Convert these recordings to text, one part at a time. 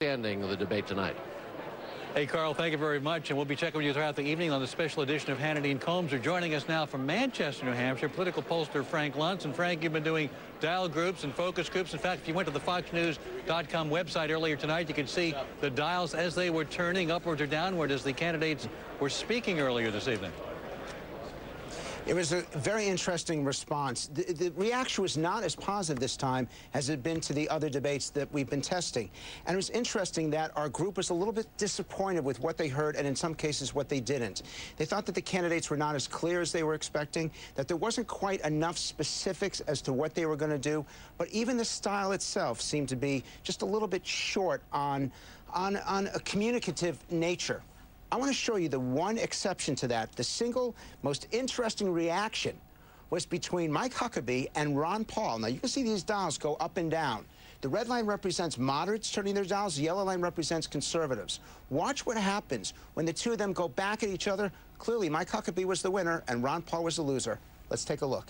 Standing of the debate tonight. Hey, Carl, thank you very much. And we'll be checking with you throughout the evening on the special edition of Hannity and Combs. Are joining us now from Manchester, New Hampshire, political pollster Frank Luntz. And Frank, you've been doing dial groups and focus groups. In fact, if you went to the FoxNews.com website earlier tonight, you could see the dials as they were turning upwards or downward as the candidates were speaking earlier this evening. It was a very interesting response. The reaction was not as positive this time as it had been to the other debates that we've been testing. And it was interesting that our group was a little bit disappointed with what they heard and in some cases what they didn't. They thought that the candidates were not as clear as they were expecting, that there wasn't quite enough specifics as to what they were going to do, but even the style itself seemed to be just a little bit short on a communicative nature. I want to show you the one exception to that. The single most interesting reaction was between Mike Huckabee and Ron Paul. Now, you can see these dials go up and down. The red line represents moderates turning their dials. The yellow line represents conservatives. Watch what happens when the two of them go back at each other. Clearly, Mike Huckabee was the winner and Ron Paul was the loser. Let's take a look.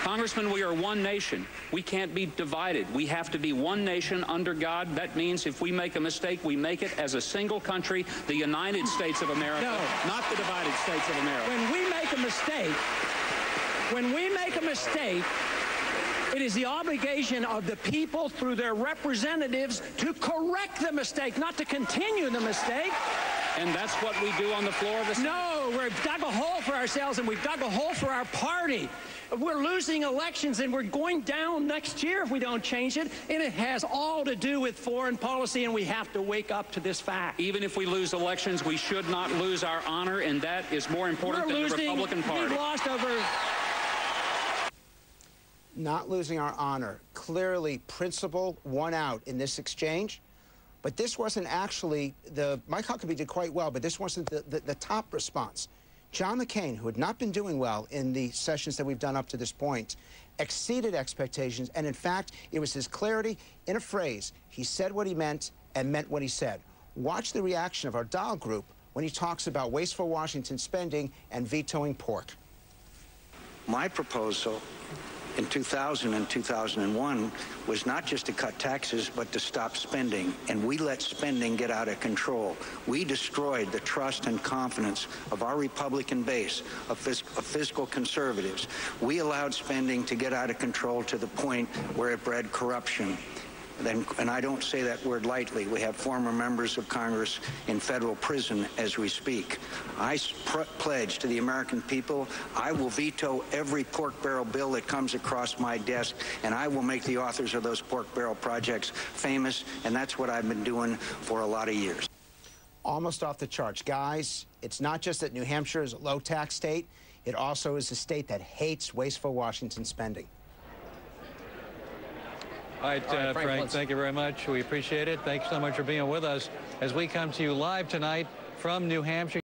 Congressman, we are one nation. We can't be divided. We have to be one nation under God. That means if we make a mistake, we make it as a single country, the United States of America, not the divided states of America. When we make a mistake, it is the obligation of the people through their representatives to correct the mistake, not to continue the mistake. And that's what we do on the floor of the Senate. No, we've dug a hole for ourselves and we've dug a hole for our party. We're losing elections and we're going down next year if we don't change it. And it has all to do with foreign policy, and we have to wake up to this fact. Even if we lose elections, we should not lose our honor, and that is more important than the Republican Party. We've lost over... Not losing our honor. Clearly, principle won out in this exchange. But this wasn't actually Mike Huckabee did quite well, but this wasn't the top response. John McCain, who had not been doing well in the sessions that we've done up to this point, exceeded expectations, and in fact, it was his clarity in a phrase. He said what he meant and meant what he said. Watch the reaction of our dial group when he talks about wasteful Washington spending and vetoing pork. My proposal in 2000 and 2001 was not just to cut taxes, but to stop spending. And we let spending get out of control. We destroyed the trust and confidence of our Republican base, of fiscal conservatives. We allowed spending to get out of control to the point where it bred corruption. And I don't say that word lightly. We have former members of Congress in federal prison as we speak. I pledge to the American people, I will veto every pork barrel bill that comes across my desk, and I will make the authors of those pork barrel projects famous, and that's what I've been doing for a lot of years. Almost off the charts. Guys, it's not just that New Hampshire is a low-tax state. It also is a state that hates wasteful Washington spending. All right, Frank, thank you very much. We appreciate it. Thanks so much for being with us as we come to you live tonight from New Hampshire.